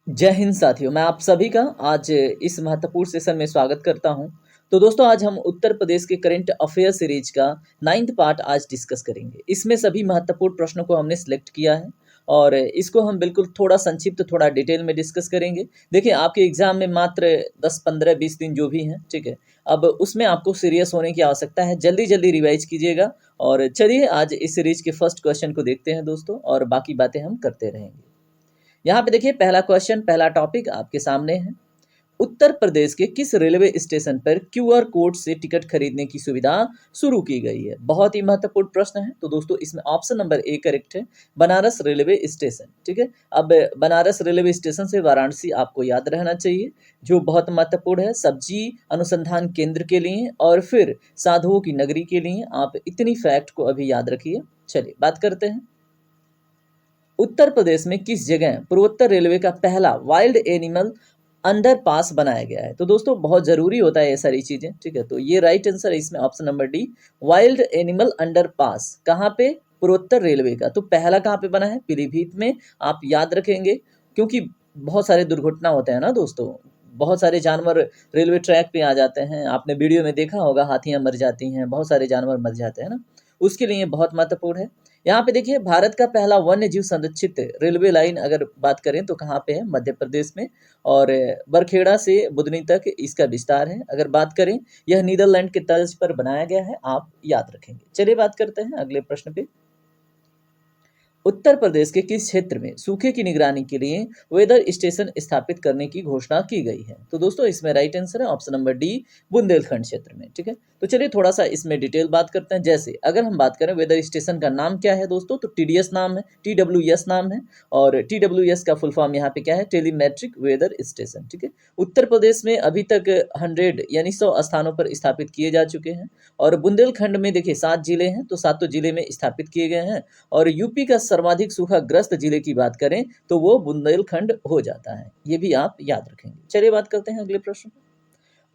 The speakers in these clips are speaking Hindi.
जय हिंद साथियों, मैं आप सभी का आज इस महत्वपूर्ण सेशन में स्वागत करता हूं। तो दोस्तों, आज हम उत्तर प्रदेश के करंट अफेयर सीरीज का 9th पार्ट आज डिस्कस करेंगे। इसमें सभी महत्वपूर्ण प्रश्नों को हमने सिलेक्ट किया है और इसको हम बिल्कुल थोड़ा संक्षिप्त, थोड़ा डिटेल में डिस्कस करेंगे। देखिए, आपके एग्जाम में मात्र 10, 15, 20 दिन जो भी हैं, ठीक है। अब उसमें आपको सीरियस होने की आवश्यकता है, जल्दी जल्दी रिवाइज कीजिएगा। और चलिए आज इस सीरीज के फर्स्ट क्वेश्चन को देखते हैं दोस्तों, और बाकी बातें हम करते रहेंगे। यहाँ पे देखिए, पहला क्वेश्चन, पहला टॉपिक आपके सामने है। उत्तर प्रदेश के किस रेलवे स्टेशन पर क्यूआर कोड से टिकट खरीदने की सुविधा शुरू की गई है? बहुत ही महत्वपूर्ण प्रश्न है। तो दोस्तों, इसमें ऑप्शन नंबर ए करेक्ट है, बनारस रेलवे स्टेशन। ठीक है। अब बनारस रेलवे स्टेशन से वाराणसी आपको याद रहना चाहिए, जो बहुत महत्वपूर्ण है सब्जी अनुसंधान केंद्र के लिए और फिर साधुओं की नगरी के लिए। आप इतनी फैक्ट को अभी याद रखिए। चलिए बात करते हैं। उत्तर प्रदेश में किस जगह पूर्वोत्तर रेलवे का पहला वाइल्ड एनिमल अंडरपास बनाया गया है? तो दोस्तों, बहुत जरूरी होता है ये सारी चीजें, ठीक है। तो ये राइट आंसर है इसमें option number D, wild animal underpass. कहाँ पे? पूर्वोत्तर रेलवे का। तो पहला कहाँ पे बना है? पीलीभीत में। आप याद रखेंगे, क्योंकि बहुत सारे दुर्घटना होते हैं ना दोस्तों, बहुत सारे जानवर रेलवे ट्रैक पे आ जाते हैं। आपने वीडियो में देखा होगा, हाथियां मर जाती हैं, बहुत सारे जानवर मर जाते हैं ना, उसके लिए बहुत महत्वपूर्ण है। यहाँ पे देखिए, भारत का पहला वन्य जीव संरक्षित रेलवे लाइन अगर बात करें तो कहाँ पे है? मध्य प्रदेश में। और बरखेड़ा से बुदनी तक इसका विस्तार है। अगर बात करें, यह नीदरलैंड के तर्ज पर बनाया गया है, आप याद रखेंगे। चलिए बात करते हैं अगले प्रश्न पे। उत्तर प्रदेश के किस क्षेत्र में सूखे की निगरानी के लिए वेदर स्टेशन स्थापित करने की घोषणा की गई है? तो दोस्तों, इसमें राइट आंसर है ऑप्शन नंबर डी, बुंदेलखंड क्षेत्र में। ठीक है। तो चलिए थोड़ा सा इसमें डिटेल बात करते हैं। जैसे अगर हम बात करें वेदर स्टेशन का नाम क्या है दोस्तों, तो टीडीएस नाम है, टीडब्ल्यूएस नाम है। और टीडब्ल्यूएस का फुल फॉर्म यहाँ पे क्या है? Telemetric weather station. ठीक है। उत्तर प्रदेश में अभी तक 100 यानी 100 स्थानों पर स्थापित किए जा चुके हैं। और बुंदेलखंड में देखिए 7 जिले हैं, तो सातों जिले में स्थापित किए गए हैं। और यूपी का सर्वाधिक सूखाग्रस्त जिले की बात करें तो वो बुंदेलखंड हो जाता है। ये भी आप याद रखेंगे। चलिए बात करते हैं अगले प्रश्न पर।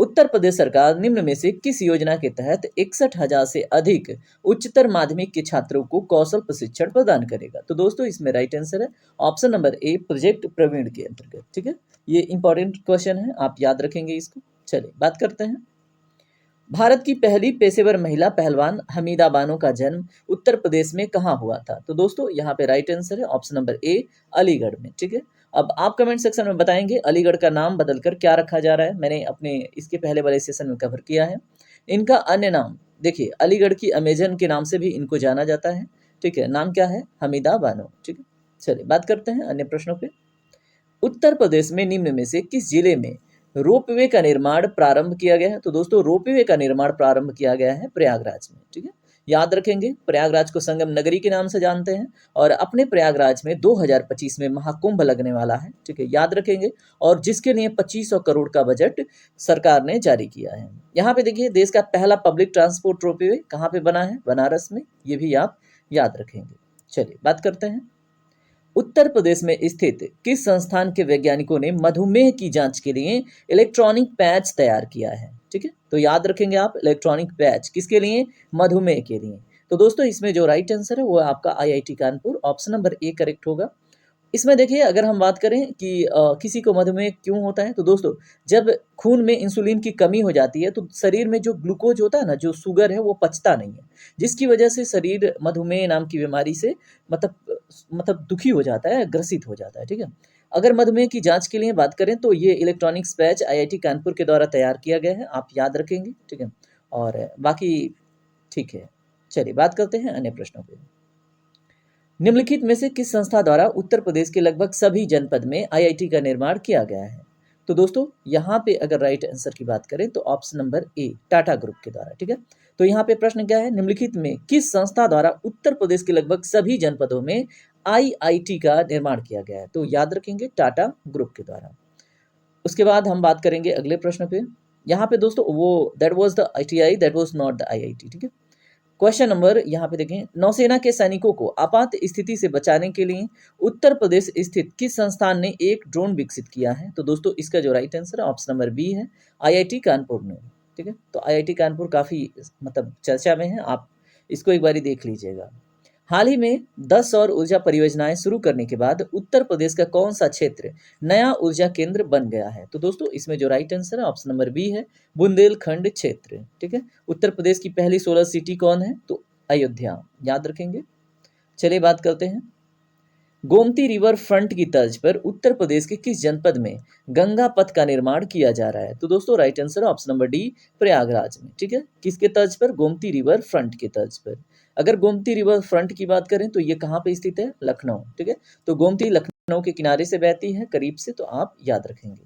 उत्तर प्रदेश सरकार निम्न में से किस योजना के तहत 61,000 से अधिक उच्चतर माध्यमिक के छात्रों को कौशल प्रशिक्षण प्रदान करेगा? तो दोस्तों, इसमें राइट आंसर है option number A, project Praveen के अंतर्गत। ठीक है। ये इंपॉर्टेंट क्वेश्चन है, आप याद रखेंगे इसको। चलिए बात करते हैं। भारत की पहली पेशेवर महिला पहलवान हमीदा बानो का जन्म उत्तर प्रदेश में कहाँ हुआ था? तो दोस्तों, यहाँ पे राइट आंसर है ऑप्शन नंबर ए, अलीगढ़ में। ठीक है। अब आप कमेंट सेक्शन में बताएंगे अलीगढ़ का नाम बदलकर क्या रखा जा रहा है। मैंने अपने इसके पहले वाले सेशन में कवर किया है। इनका अन्य नाम देखिए, अलीगढ़ की अमेजन के नाम से भी इनको जाना जाता है। ठीक है। नाम क्या है? हमीदा बानो। ठीक है। चलिए बात करते हैं अन्य प्रश्नों पे। उत्तर प्रदेश में निम्न में से किस जिले में रोपवे का निर्माण प्रारंभ किया गया है? तो दोस्तों, रोपवे का निर्माण प्रारंभ किया गया है प्रयागराज में। ठीक है। याद रखेंगे, प्रयागराज को संगम नगरी के नाम से जानते हैं। और अपने प्रयागराज में 2025 में महाकुंभ लगने वाला है। ठीक है, याद रखेंगे। और जिसके लिए 2500 करोड़ का बजट सरकार ने जारी किया है। यहाँ पे देखिए, देश का पहला पब्लिक ट्रांसपोर्ट रोपवे कहाँ पे बना है? बनारस में। ये भी आप याद रखेंगे। चलिए बात करते हैं। उत्तर प्रदेश में स्थित किस संस्थान के वैज्ञानिकों ने मधुमेह की जांच के लिए इलेक्ट्रॉनिक पैच तैयार किया है? ठीक है। तो याद रखेंगे आप, इलेक्ट्रॉनिक पैच किसके लिए? मधुमेह के लिए। तो दोस्तों, इसमें जो राइट आंसर है वो आपका IIT Kanpur, option number A correct होगा। इसमें देखिए, अगर हम बात करें कि किसी को मधुमेह क्यों होता है, तो दोस्तों, जब खून में इंसुलिन की कमी हो जाती है तो शरीर में जो ग्लूकोज होता है ना, जो शुगर है, वो पचता नहीं है, जिसकी वजह से शरीर मधुमेह नाम की बीमारी से मतलब दुखी हो जाता है, ग्रसित हो जाता है। ठीक है। अगर मधुमेह की जांच के लिए बात करें तो ये इलेक्ट्रॉनिक्स पैच आईआईटी कानपुर के द्वारा तैयार किया गया है, आप याद रखेंगे। ठीक है। और बाकी ठीक है। चलिए बात करते हैं अन्य प्रश्नों पे। निम्नलिखित में से किस संस्था द्वारा उत्तर प्रदेश के लगभग सभी जनपद में आईआईटी का निर्माण किया गया है? तो दोस्तों, यहाँ पे अगर राइट आंसर की बात करें तो ऑप्शन नंबर ए, टाटा ग्रुप के द्वारा। ठीक है। तो यहाँ पे प्रश्न क्या है? निम्नलिखित में किस संस्था द्वारा उत्तर प्रदेश के लगभग सभी जनपदों में आईआईटी का निर्माण किया गया है? तो याद रखेंगे, टाटा ग्रुप के द्वारा। उसके बाद हम बात करेंगे अगले प्रश्न पे। यहाँ पे दोस्तों, वो that was the ITI, that was not the IIT. ठीक है। क्वेश्चन नंबर यहाँ पे देखें, नौसेना के सैनिकों को आपात स्थिति से बचाने के लिए उत्तर प्रदेश स्थित किस संस्थान ने एक ड्रोन विकसित किया है? तो दोस्तों, इसका जो राइट आंसर है ऑप्शन नंबर बी है, आईआईटी कानपुर ने। ठीक है। तो आईआईटी कानपुर काफी मतलब चर्चा में है, आप इसको एक बारी देख लीजिएगा। हाल ही में 10 सौर ऊर्जा परियोजनाएं शुरू करने के बाद उत्तर प्रदेश का कौन सा क्षेत्र नया ऊर्जा केंद्र बन गया है? तो दोस्तों इसमें जो राइट आंसर है ऑप्शन नंबर बी है, बुंदेलखंड क्षेत्र। ठीक है, उत्तर प्रदेश की पहली सोलर सिटी कौन है? तो अयोध्या, याद रखेंगे। चलिए बात करते हैं। गोमती रिवर फ्रंट की तर्ज पर उत्तर प्रदेश के किस जनपद में गंगा पथ का निर्माण किया जा रहा है? तो दोस्तों right answer option number D, Prayagraj में। ठीक है, किसके तर्ज पर? गोमती रिवर फ्रंट के तर्ज पर। अगर गोमती रिवर फ्रंट की बात करें तो ये कहाँ पे स्थित है? लखनऊ। ठीक है, तो गोमती लखनऊ के किनारे से बहती है करीब से, तो आप याद रखेंगे।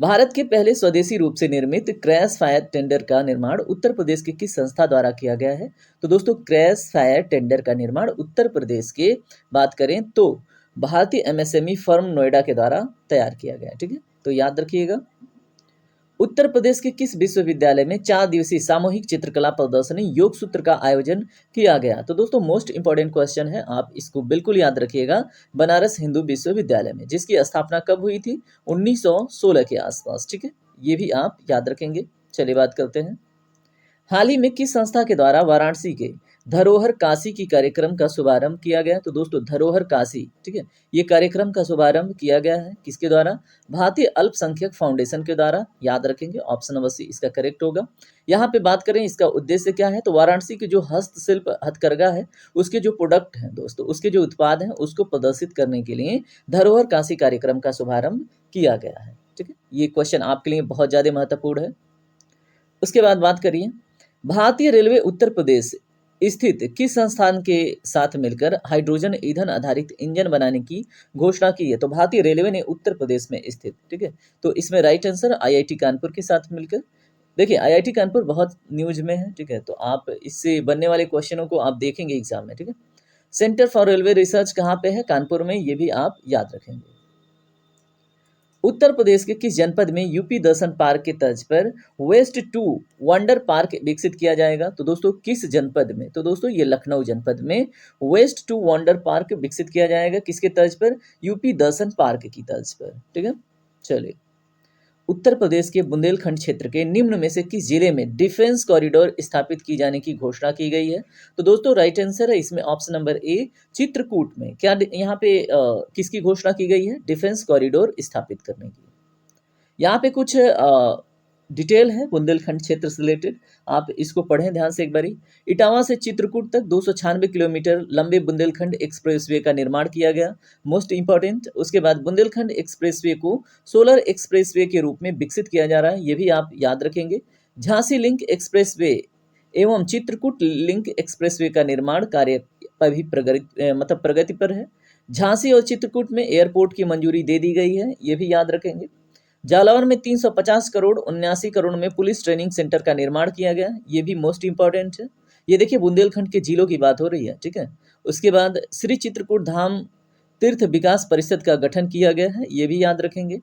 भारत के पहले स्वदेशी रूप से निर्मित क्रैश फायर टेंडर का निर्माण उत्तर प्रदेश के किस संस्था द्वारा किया गया है? तो दोस्तों क्रैश फायर टेंडर का निर्माण उत्तर प्रदेश के बात करें तो भारतीय एमएसएमई फर्म नोएडा के द्वारा तैयार किया गया है। ठीक है, तो याद रखिएगा। उत्तर प्रदेश के किस विश्वविद्यालय में 4 दिवसीय सामूहिक चित्रकला प्रदर्शनी योग सूत्र का आयोजन किया गया? तो दोस्तों मोस्ट इंपॉर्टेंट क्वेश्चन है, आप इसको बिल्कुल याद रखिएगा। बनारस हिंदू विश्वविद्यालय में, जिसकी स्थापना कब हुई थी? 1916 के आसपास। ठीक है, ये भी आप याद रखेंगे। चलिए बात करते हैं। हाल ही में किस संस्था के द्वारा वाराणसी के धरोहर काशी की कार्यक्रम का शुभारंभ किया गया? तो दोस्तों धरोहर काशी, ठीक है, ये कार्यक्रम का शुभारंभ किया गया है किसके द्वारा? भारतीय अल्पसंख्यक फाउंडेशन के द्वारा, याद रखेंगे। ऑप्शन नंबर सी इसका करेक्ट होगा। यहाँ पे बात करें इसका उद्देश्य क्या है, तो वाराणसी के जो हस्तशिल्प हथकरघा है उसके जो प्रोडक्ट हैं दोस्तों, उसके जो उत्पाद हैं उसको प्रदर्शित करने के लिए धरोहर काशी कार्यक्रम का शुभारंभ किया गया है। ठीक है, ये क्वेश्चन आपके लिए बहुत ज़्यादा महत्वपूर्ण है। उसके बाद बात करिए, भारतीय रेलवे उत्तर प्रदेश स्थित किस संस्थान के साथ मिलकर हाइड्रोजन ईंधन आधारित इंजन बनाने की घोषणा की है? तो भारतीय रेलवे ने उत्तर प्रदेश में स्थित, ठीक है, तो इसमें राइट आंसर आईआईटी कानपुर के साथ मिलकर। देखिए आईआईटी कानपुर बहुत न्यूज में है, ठीक है, तो आप इससे बनने वाले क्वेश्चनों को आप देखेंगे एग्जाम में। ठीक है, सेंटर फॉर रेलवे रिसर्च कहाँ पे है? कानपुर में, ये भी आप याद रखेंगे। उत्तर प्रदेश के किस जनपद में यूपी दर्शन पार्क के तर्ज पर वेस्ट टू वंडर पार्क विकसित किया जाएगा? तो दोस्तों किस जनपद में? तो दोस्तों ये लखनऊ जनपद में वेस्ट टू वंडर पार्क विकसित किया जाएगा। किसके तर्ज पर? यूपी दर्शन पार्क की तर्ज पर। ठीक है, चलिए। उत्तर प्रदेश के बुंदेलखंड क्षेत्र के निम्न में से किस जिले में डिफेंस कॉरिडोर स्थापित की जाने की घोषणा की गई है? तो दोस्तों राइट आंसर है इसमें ऑप्शन नंबर ए, चित्रकूट में। क्या यहाँ पे किसकी घोषणा की गई है? डिफेंस कॉरिडोर स्थापित करने की। यहाँ पे कुछ डिटेल है बुंदेलखंड क्षेत्र से रिलेटेड, आप इसको पढ़ें ध्यान से एक बारी। इटावा से चित्रकूट तक 296 किलोमीटर लंबे बुंदेलखंड एक्सप्रेसवे का निर्माण किया गया, मोस्ट इंपॉर्टेंट। उसके बाद बुंदेलखंड एक्सप्रेसवे को सोलर एक्सप्रेसवे के रूप में विकसित किया जा रहा है, ये भी आप याद रखेंगे। झांसी लिंक एक्सप्रेसवे एवं चित्रकूट लिंक एक्सप्रेसवे का निर्माण कार्य अभी प्रगति पर है। झांसी और चित्रकूट में एयरपोर्ट की मंजूरी दे दी गई है, ये भी याद रखेंगे। जालौर में 350 करोड़ 79 करोड़ में पुलिस ट्रेनिंग सेंटर का निर्माण किया गया, ये भी मोस्ट इंपॉर्टेंट है। ये देखिए बुंदेलखंड के जिलों की बात हो रही है, ठीक है। उसके बाद श्री चित्रकूट धाम तीर्थ विकास परिषद का गठन किया गया है, ये भी याद रखेंगे।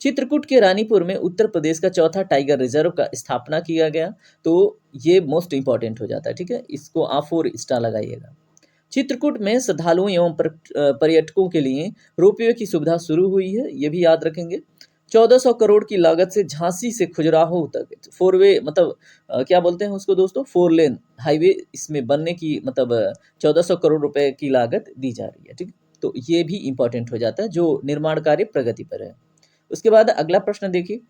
चित्रकूट के रानीपुर में उत्तर प्रदेश का चौथा टाइगर रिजर्व का स्थापना किया गया, तो ये मोस्ट इंपॉर्टेंट हो जाता है, ठीक है, इसको आप 4 स्टार लगाइएगा। चित्रकूट में श्रद्धालुओं एवं पर्यटकों के लिए रोपवे की सुविधा शुरू हुई है, ये भी याद रखेंगे। 1400 करोड़ की लागत से झांसी से खजुराहो तक 4 वे क्या बोलते हैं उसको दोस्तों, 4 लेन हाईवे इसमें बनने की 1400 करोड़ रुपए की लागत दी जा रही है, ठीक है, तो ये भी इंपॉर्टेंट हो जाता है जो निर्माण कार्य प्रगति पर है। उसके बाद अगला प्रश्न देखिए,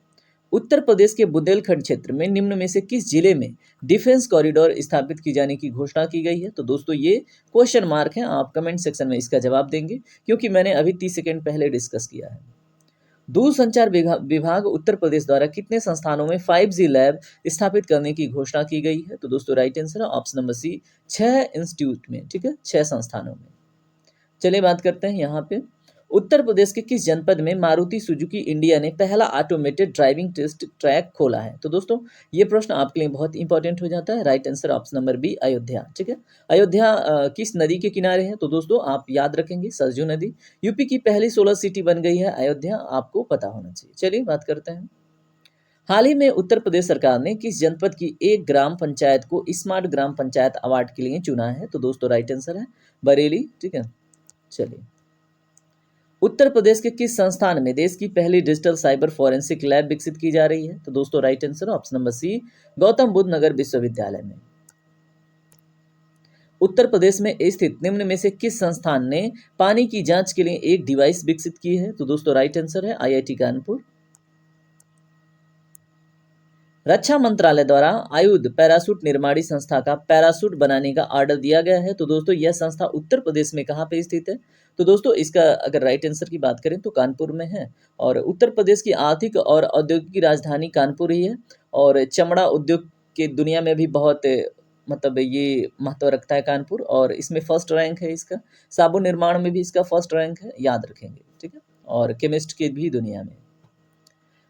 उत्तर प्रदेश के बुंदेलखंड क्षेत्र में निम्न में से किस जिले में डिफेंस कॉरिडोर स्थापित की जाने की घोषणा की गई है? तो दोस्तों ये क्वेश्चन मार्क है, आप कमेंट सेक्शन में इसका जवाब देंगे क्योंकि मैंने अभी 30 सेकंड पहले डिस्कस किया है। दूरसंचार विभाग उत्तर प्रदेश द्वारा कितने संस्थानों में 5G लैब स्थापित करने की घोषणा की गई है? तो दोस्तों राइट आंसर है ऑप्शन नंबर सी, 6 इंस्टीट्यूट में, ठीक है, 6 संस्थानों में। चलिए बात करते हैं यहाँ पे, उत्तर प्रदेश के किस जनपद में मारुति सुजुकी इंडिया ने पहला ऑटोमेटेड ड्राइविंग टेस्ट ट्रैक खोला है? तो दोस्तों ये प्रश्न आपके लिए बहुत इंपॉर्टेंट हो जाता है, right answer option number B, Ayodhya, ठीक है। अयोध्या किस नदी के किनारे है? तो दोस्तों आप याद रखेंगे सरजू नदी। यूपी की पहली सोलर सिटी बन गई है अयोध्या, आपको पता होना चाहिए। चलिए बात करते हैं, हाल ही में उत्तर प्रदेश सरकार ने किस जनपद की एक ग्राम पंचायत को स्मार्ट ग्राम पंचायत अवार्ड के लिए चुना है? तो दोस्तों राइट आंसर है बरेली, ठीक है। चलिए, उत्तर प्रदेश के किस संस्थान में देश की पहली डिजिटल साइबर फॉरेंसिक लैब विकसित की जा रही है? तो दोस्तों right answer option number C, Gautam Buddh Nagar विश्वविद्यालय में। उत्तर प्रदेश में स्थित निम्न में से किस संस्थान ने पानी की जांच के लिए एक डिवाइस विकसित की है? तो दोस्तों राइट आंसर है आईआईटी कानपुर। रक्षा मंत्रालय द्वारा आयुध पैराशूट निर्माणी संस्था का पैराशूट बनाने का ऑर्डर दिया गया है। तो दोस्तों यह संस्था उत्तर प्रदेश में कहाँ पे स्थित है? तो दोस्तों इसका अगर राइट आंसर की बात करें तो कानपुर में है। और उत्तर प्रदेश की आर्थिक और औद्योगिक राजधानी कानपुर ही है। और चमड़ा उद्योग के दुनिया में भी बहुत मतलब ये महत्व रखता है कानपुर, और इसमें फर्स्ट रैंक है इसका। साबुन निर्माण में भी इसका फर्स्ट रैंक है, याद रखेंगे, ठीक है। और केमिस्ट की भी दुनिया में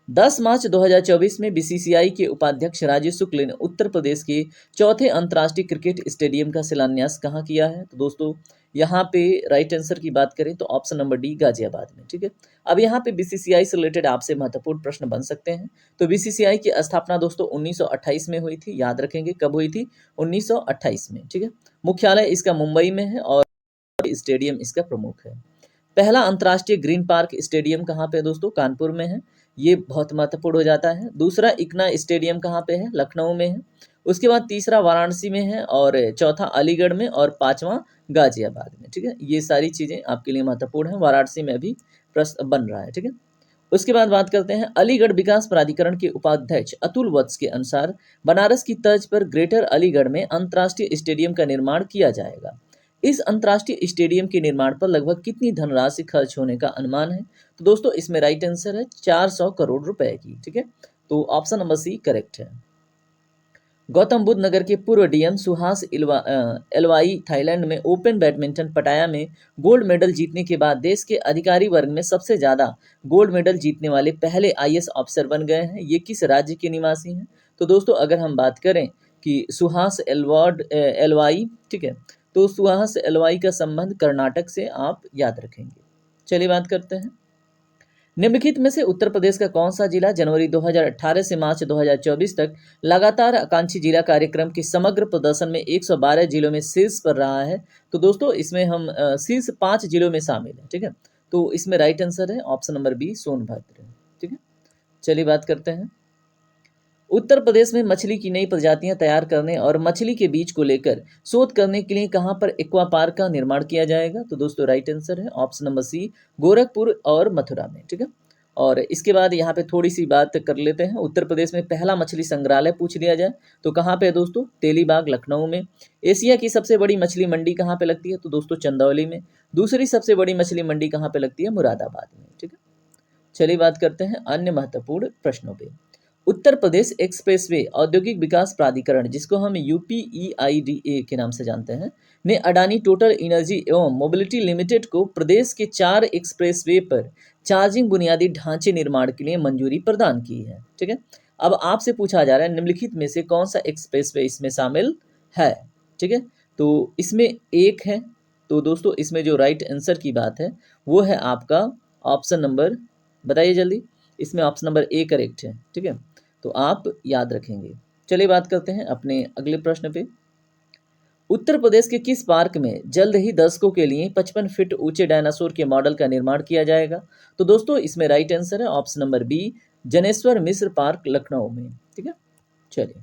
10 मार्च 2024 में बीसीसीआई के उपाध्यक्ष राजीव शुक्ल ने उत्तर प्रदेश के चौथे अंतर्राष्ट्रीय क्रिकेट स्टेडियम का शिलान्यास कहाँ किया है? तो दोस्तों यहाँ पे राइट आंसर की बात करें तो ऑप्शन नंबर डी गाजियाबाद में, ठीक है। अब यहाँ पे बीसीसीआई से रिलेटेड आपसे महत्वपूर्ण प्रश्न बन सकते हैं। तो बीसीसीआई की स्थापना दोस्तों 1928 में हुई थी, याद रखेंगे कब हुई थी? 1928 में, ठीक है। मुख्यालय इसका मुंबई में है और स्टेडियम इसका प्रमुख है। पहला अंतर्राष्ट्रीय ग्रीन पार्क स्टेडियम कहाँ पे है दोस्तों? कानपुर में है, ये बहुत महत्वपूर्ण हो जाता है। दूसरा इकना स्टेडियम कहाँ पे है? लखनऊ में है। उसके बाद तीसरा वाराणसी में है, और चौथा अलीगढ़ में, और पांचवा गाजियाबाद में, ठीक है। ये सारी चीज़ें आपके लिए महत्वपूर्ण हैं। वाराणसी में भी प्रश्न बन रहा है, ठीक है। उसके बाद बात करते हैं अलीगढ़ विकास प्राधिकरण के उपाध्यक्ष अतुल वत्स के अनुसार बनारस की तर्ज पर ग्रेटर अलीगढ़ में अंतर्राष्ट्रीय स्टेडियम का निर्माण किया जाएगा। इस अंतर्राष्ट्रीय स्टेडियम के निर्माण पर लगभग कितनी धनराशि खर्च होने का अनुमान है? तो दोस्तों इसमें राइट आंसर है 400 करोड़ रुपए की, ठीक है। तो ऑप्शन नंबर सी करेक्ट है। गौतम बुद्ध नगर के पूर्व डीएम सुहास एलवाई थाईलैंड में ओपन बैडमिंटन पटाया में गोल्ड मेडल जीतने के बाद देश के अधिकारी वर्ग में सबसे ज़्यादा गोल्ड मेडल जीतने वाले पहले आईएएस अफसर बन गए हैं। ये किस राज्य के निवासी हैं? तो दोस्तों अगर हम बात करें कि सुहास एलवाई, ठीक है, तो सुहास एलवाई का संबंध कर्नाटक से आप याद रखेंगे। चलिए बात करते हैं निम्नलिखित में से उत्तर प्रदेश का कौन सा जिला जनवरी 2018 से मार्च 2024 तक लगातार आकांक्षी जिला कार्यक्रम के समग्र प्रदर्शन में 112 जिलों में शीर्ष पर रहा है? तो दोस्तों इसमें हम शीर्ष 5 जिलों में शामिल हैं, ठीक है। तो इसमें राइट आंसर है ऑप्शन नंबर बी सोनभद्र, ठीक है। चलिए बात करते हैं उत्तर प्रदेश में मछली की नई प्रजातियां तैयार करने और मछली के बीज को लेकर शोध करने के लिए कहां पर एक्वा पार्क का निर्माण किया जाएगा? तो दोस्तों राइट आंसर है ऑप्शन नंबर सी गोरखपुर और मथुरा में, ठीक है। और इसके बाद यहाँ पे थोड़ी सी बात कर लेते हैं उत्तर प्रदेश में पहला मछली संग्रहालय पूछ लिया जाए तो कहाँ पे है दोस्तों? तेलीबाग लखनऊ में। एशिया की सबसे बड़ी मछली मंडी कहाँ पे लगती है? तो दोस्तों चंदौली में। दूसरी सबसे बड़ी मछली मंडी कहाँ पे लगती है? मुरादाबाद में, ठीक है। चलिए बात करते हैं अन्य महत्वपूर्ण प्रश्नों पे। उत्तर प्रदेश एक्सप्रेसवे औद्योगिक विकास प्राधिकरण, जिसको हम यूपीईआईडीए के नाम से जानते हैं, ने अडानी टोटल एनर्जी एवं मोबिलिटी लिमिटेड को प्रदेश के 4 एक्सप्रेसवे पर चार्जिंग बुनियादी ढांचे निर्माण के लिए मंजूरी प्रदान की है, ठीक है। अब आपसे पूछा जा रहा है निम्नलिखित में से कौन सा एक्सप्रेसवे इसमें शामिल है, ठीक है। तो इसमें एक है, तो दोस्तों इसमें जो राइट आंसर की बात है वो है आपका ऑप्शन नंबर, बताइए जल्दी, इसमें ऑप्शन नंबर ए करेक्ट है, ठीक है। तो आप याद रखेंगे। चलिए बात करते हैं अपने अगले प्रश्न पे। उत्तर प्रदेश के किस पार्क में जल्द ही दर्शकों के लिए 55 फीट ऊंचे डायनासोर के मॉडल का निर्माण किया जाएगा? तो दोस्तों इसमें राइट आंसर है option number B Janeshwar Mishra park Lucknow में, ठीक है। चलिए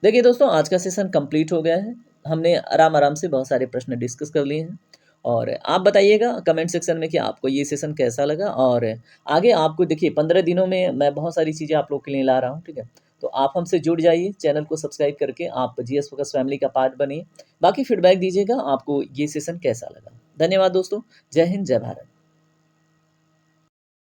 देखिए दोस्तों आज का सेशन कंप्लीट हो गया है। हमने आराम आराम से बहुत सारे प्रश्न डिस्कस कर लिए हैं, और आप बताइएगा कमेंट सेक्शन में कि आपको ये सेशन कैसा लगा। और आगे आपको देखिए 15 दिनों में मैं बहुत सारी चीज़ें आप लोग के लिए ला रहा हूँ, ठीक है। तो आप हमसे जुड़ जाइए, चैनल को सब्सक्राइब करके आप जीएस फोकस फैमिली का पार्ट बनिए। बाकी फीडबैक दीजिएगा आपको ये सेशन कैसा लगा। धन्यवाद दोस्तों, जय हिंद जय भारत।